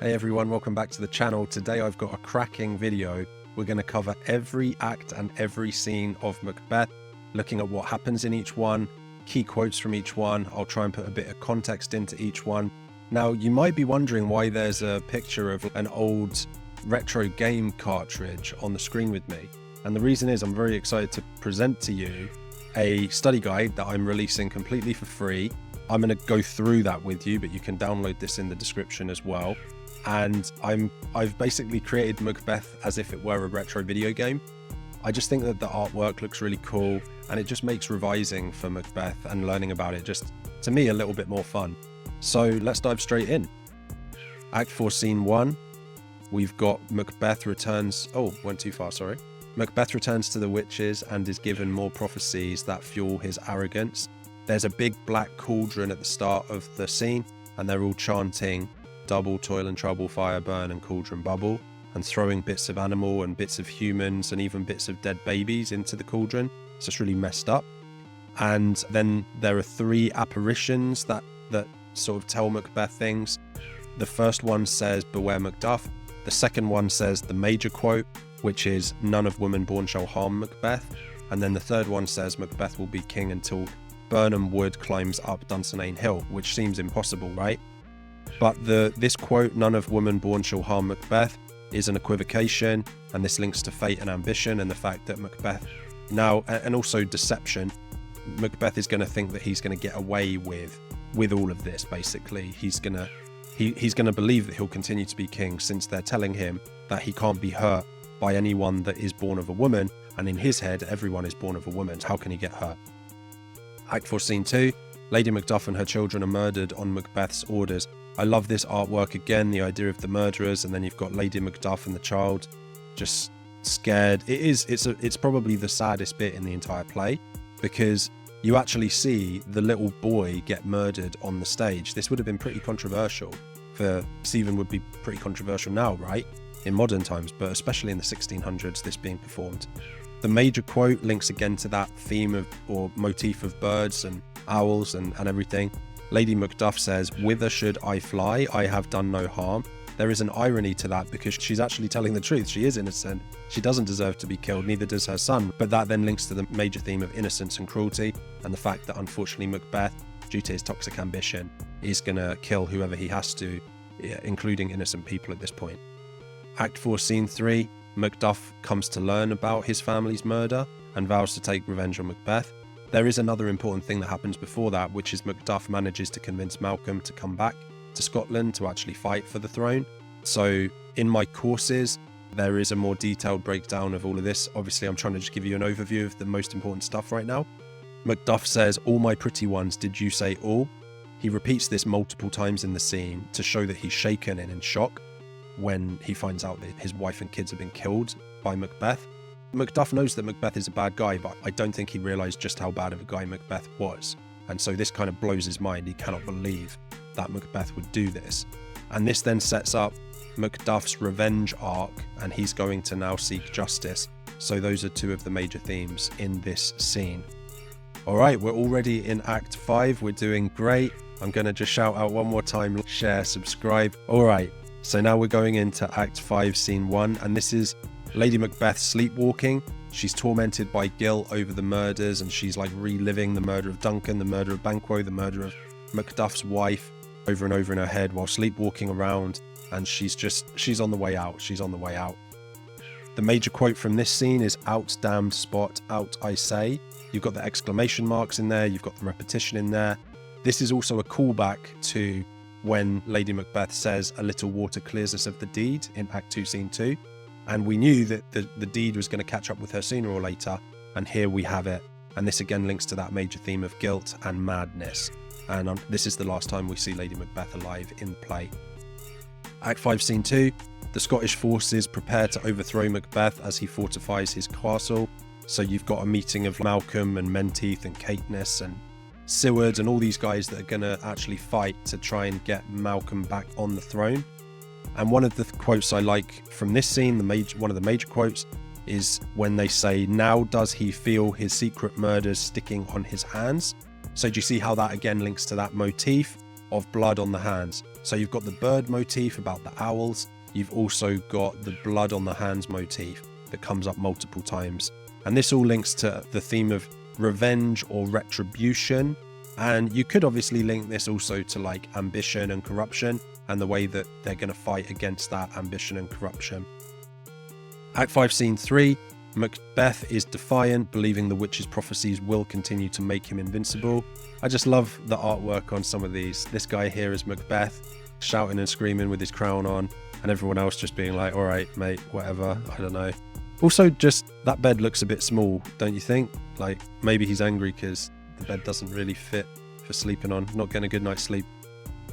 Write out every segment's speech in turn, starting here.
Hey everyone, welcome back to the channel. Today I've got a cracking video. We're going to cover every act and every scene of Macbeth, looking at what happens in each one, key quotes from each one. I'll try and put a bit of context into each one. Now, you might be wondering why there's a picture of an old retro game cartridge on the screen with me. And the reason is I'm very excited to present to you a study guide that I'm releasing completely for free. I'm going to go through that with you, but you can download this in the description as well. And I've basically created Macbeth as if it were a retro video game. I just think that the artwork looks really cool, and it just makes revising for Macbeth and learning about it just, to me, a little bit more fun. So let's dive straight in. Act 4, Scene 1. We've got Macbeth returns... Oh, went too far, sorry. Macbeth returns to the witches and is given more prophecies that fuel his arrogance. There's a big black cauldron at the start of the scene, and they're all chanting double, toil and trouble, fire burn and cauldron bubble, and throwing bits of animal and bits of humans and even bits of dead babies into the cauldron. It's just really messed up. And then there are 3 apparitions that sort of tell Macbeth things. The first one says, "Beware Macduff." The second one says the major quote, which is, "None of woman born shall harm Macbeth." And then the third one says, "Macbeth will be king until Birnam Wood climbs up Dunsinane Hill," which seems impossible, right? But this quote, "None of woman born shall harm Macbeth," is an equivocation, and this links to fate and ambition and the fact that Macbeth now, and also deception, Macbeth is going to think that he's going to get away with all of this. Basically, he's going to believe that he'll continue to be king, since they're telling him that he can't be hurt by anyone that is born of a woman, and in his head, everyone is born of a woman. How can he get hurt? Act 4, Scene 2. Lady Macduff and her children are murdered on Macbeth's orders. I love this artwork again, the idea of the murderers, and then you've got Lady Macduff and the child just scared. It's probably the saddest bit in the entire play, because you actually see the little boy get murdered on the stage. This would have been pretty controversial Stephen would be pretty controversial now, right? In modern times, but especially in the 1600s, this being performed. The major quote links again to that theme or motif of birds and owls and everything. Lady Macduff says, "Whither should I fly? I have done no harm." There is an irony to that, because she's actually telling the truth. She is innocent. She doesn't deserve to be killed, neither does her son. But that then links to the major theme of innocence and cruelty, and the fact that unfortunately Macbeth, due to his toxic ambition, is going to kill whoever he has to, including innocent people at this point. Act 4, Scene 3. Macduff comes to learn about his family's murder and vows to take revenge on Macbeth. There is another important thing that happens before that, which is Macduff manages to convince Malcolm to come back to Scotland to actually fight for the throne. So in my courses, there is a more detailed breakdown of all of this. Obviously, I'm trying to just give you an overview of the most important stuff right now. Macduff says, "All my pretty ones, did you say all?" He repeats this multiple times in the scene to show that he's shaken and in shock when he finds out that his wife and kids have been killed by Macbeth. Macduff knows that Macbeth is a bad guy, but I don't think he realised just how bad of a guy Macbeth was. And so this kind of blows his mind. He cannot believe that Macbeth would do this. And this then sets up Macduff's revenge arc, and he's going to now seek justice. So those are 2 of the major themes in this scene. All right, we're already in Act 5. We're doing great. I'm going to just shout out one more time, share, subscribe. All right, so now we're going into Act 5, Scene 1, and this is Lady Macbeth sleepwalking. She's tormented by guilt over the murders, and she's like reliving the murder of Duncan, the murder of Banquo, the murder of Macduff's wife over and over in her head while sleepwalking around, and she's on the way out. She's on the way out. The major quote from this scene is, "Out damned spot, out I say." You've got the exclamation marks in there, you've got the repetition in there. This is also a callback to when Lady Macbeth says, "A little water clears us of the deed" in Act 2, Scene 2. And we knew that the deed was going to catch up with her sooner or later, and here we have it. And this again links to that major theme of guilt and madness. And this is the last time we see Lady Macbeth alive in the play. Act 5, Scene 2. The Scottish forces prepare to overthrow Macbeth as he fortifies his castle. So you've got a meeting of Malcolm and Menteith and Caithness and Seward and all these guys that are going to actually fight to try and get Malcolm back on the throne. And one of the quotes I like from this scene, one of the major quotes, is when they say, "Now does he feel his secret murders sticking on his hands?" So do you see how that again links to that motif? of blood on the hands. So you've got the bird motif about the owls. You've also got the blood on the hands motif that comes up multiple times. And this all links to the theme of revenge or retribution. And you could obviously link this also to like ambition and corruption and the way that they're going to fight against that ambition and corruption. Act 5, Scene 3. Macbeth is defiant, believing the witch's prophecies will continue to make him invincible. I just love the artwork on some of these. This guy here is Macbeth, shouting and screaming with his crown on, and everyone else just being like, all right, mate, whatever, I don't know. Also, just that bed looks a bit small, don't you think? Like, maybe he's angry because the bed doesn't really fit for sleeping on, not getting a good night's sleep.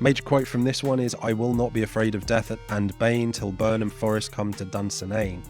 Major quote from this one is, "I will not be afraid of death and bane till Burnham Forest come to Dunsinane."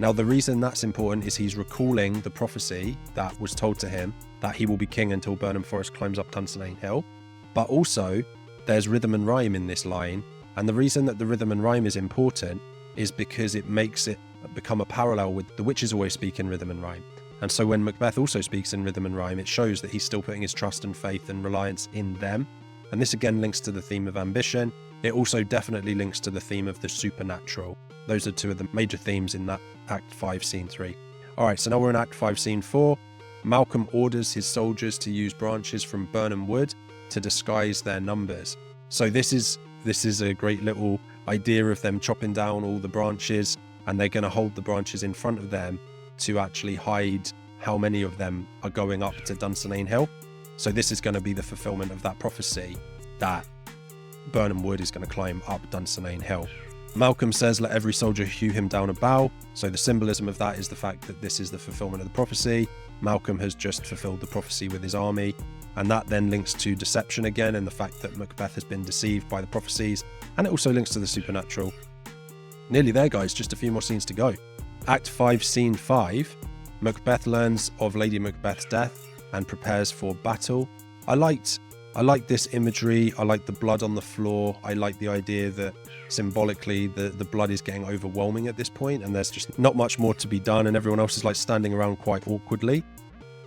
Now, the reason that's important is he's recalling the prophecy that was told to him that he will be king until Burnham Forest climbs up Dunsinane Hill. But also, there's rhythm and rhyme in this line. And the reason that the rhythm and rhyme is important is because it makes it become a parallel with the witches always speak in rhythm and rhyme. And so when Macbeth also speaks in rhythm and rhyme, it shows that he's still putting his trust and faith and reliance in them. And this again links to the theme of ambition. It also definitely links to the theme of the supernatural. Those are two of the major themes in that Act 5, Scene 3. All right, so now we're in Act 5, Scene 4. Malcolm orders his soldiers to use branches from Burnham Wood to disguise their numbers. So this is a great little idea of them chopping down all the branches, and they're going to hold the branches in front of them to actually hide how many of them are going up to Dunsinane Hill. So this is going to be the fulfillment of that prophecy that Burnham Wood is going to climb up Dunsinane Hill. Malcolm says, "Let every soldier hew him down a bough." So the symbolism of that is the fact that this is the fulfillment of the prophecy. Malcolm has just fulfilled the prophecy with his army. And that then links to deception again and the fact that Macbeth has been deceived by the prophecies. And it also links to the supernatural. Nearly there, guys, just a few more scenes to go. Act 5, Scene 5. Macbeth learns of Lady Macbeth's death and prepares for battle. I like this imagery. I like the blood on the floor. I like the idea that symbolically the blood is getting overwhelming at this point and there's just not much more to be done and everyone else is like standing around quite awkwardly.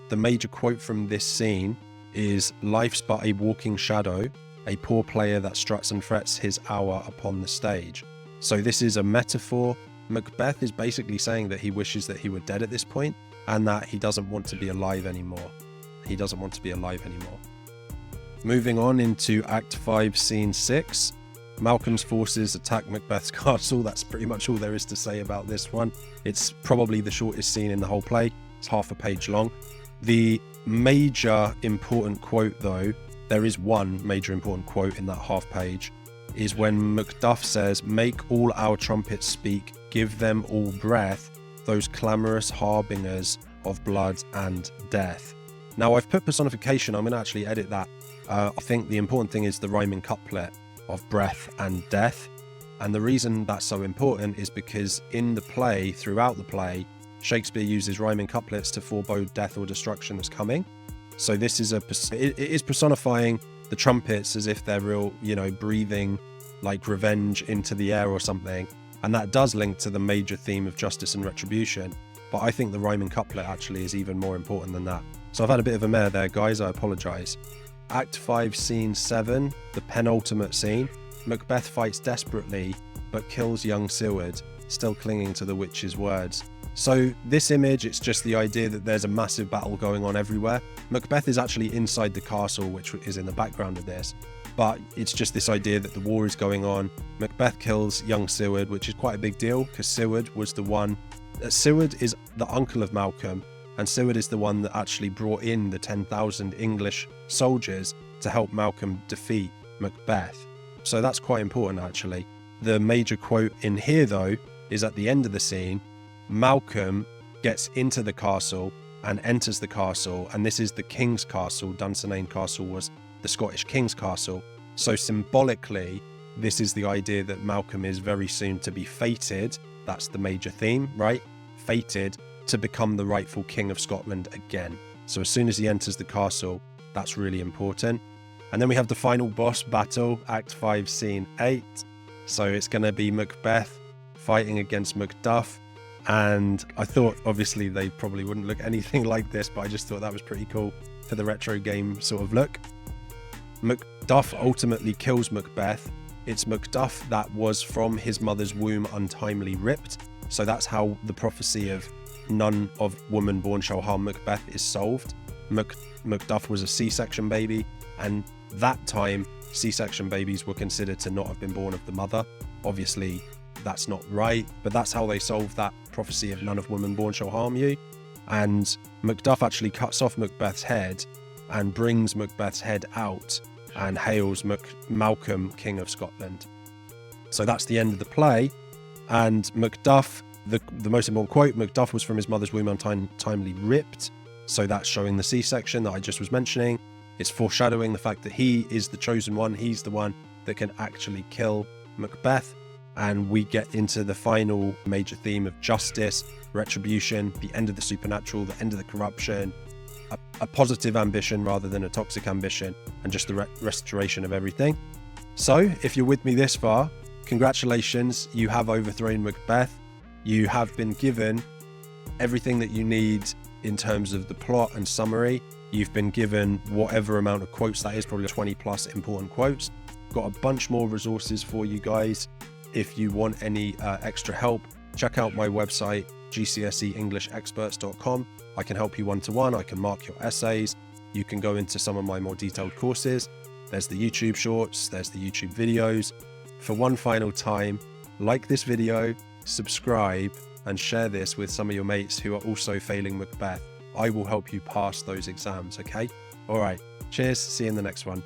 The major quote from this scene is, "Life's but a walking shadow, a poor player that struts and frets his hour upon the stage." So this is a metaphor. Macbeth is basically saying that he wishes that he were dead at this point and that he doesn't want to be alive anymore. He doesn't want to be alive anymore. Moving on into Act 5, Scene 6. Malcolm's forces attack Macbeth's castle. That's pretty much all there is to say about this one. It's probably the shortest scene in the whole play. It's half a page long. The major important quote, though, there is one major important quote in that half page, is when Macduff says, "Make all our trumpets speak, give them all breath, those clamorous harbingers of blood and death." Now, I've put personification. I'm going to actually edit that. I think the important thing is the rhyming couplet of breath and death. And the reason that's so important is because in the play, throughout the play, Shakespeare uses rhyming couplets to forebode death or destruction that's coming. So this is it is personifying the trumpets as if they're real, breathing like revenge into the air or something. And that does link to the major theme of justice and retribution. But I think the rhyming couplet actually is even more important than that. So I've had a bit of a mare there, guys. I apologize. Act 5, Scene 7, the penultimate scene. Macbeth fights desperately, but kills young Seward, still clinging to the witch's words. So this image, it's just the idea that there's a massive battle going on everywhere. Macbeth is actually inside the castle, which is in the background of this. But it's just this idea that the war is going on. Macbeth kills young Seward, which is quite a big deal because Seward was the one... Seward is the uncle of Malcolm, and Seward is the one that actually brought in the 10,000 English soldiers to help Malcolm defeat Macbeth. So that's quite important, actually. The major quote in here, though, is at the end of the scene. Malcolm gets into the castle and enters the castle, and this is the King's Castle. Dunsinane Castle was the Scottish King's Castle. So symbolically, this is the idea that Malcolm is very soon to be fated. That's the major theme, right? Fated to become the rightful King of Scotland again. So as soon as he enters the castle, that's really important. And then we have the final boss battle, Act 5, Scene 8. So it's going to be Macbeth fighting against Macduff. And I thought, obviously, they probably wouldn't look anything like this, but I just thought that was pretty cool for the retro game sort of look. Macduff ultimately kills Macbeth. It's Macduff that was from his mother's womb untimely ripped. So that's how the prophecy of none of woman born shall harm Macbeth is solved. Macduff was a C-section baby, and that time C-section babies were considered to not have been born of the mother. Obviously that's not right, but that's how they solved that prophecy of none of woman born shall harm you. And Macduff actually cuts off Macbeth's head and brings Macbeth's head out and hails Malcolm, King of Scotland. So that's the end of the play. And Macduff, the most important quote, Macduff was from his mother's womb untimely ripped. So that's showing the C-section that I just was mentioning. It's foreshadowing the fact that he is the chosen one. He's the one that can actually kill Macbeth. And we get into the final major theme of justice, retribution, the end of the supernatural, the end of the corruption, a positive ambition rather than a toxic ambition, and just the restoration of everything. So if you're with me this far, congratulations, you have overthrown Macbeth. You have been given everything that you need in terms of the plot and summary. You've been given whatever amount of quotes that is, probably 20 plus important quotes. Got a bunch more resources for you guys. If you want any extra help, check out my website, GCSEEnglishexperts.com. I can help you one-to-one. I can mark your essays. You can go into some of my more detailed courses. There's the YouTube shorts, there's the YouTube videos. For one final time, like this video, subscribe, and share this with some of your mates who are also failing Macbeth. I will help you pass those exams, okay? All right, cheers, see you in the next one.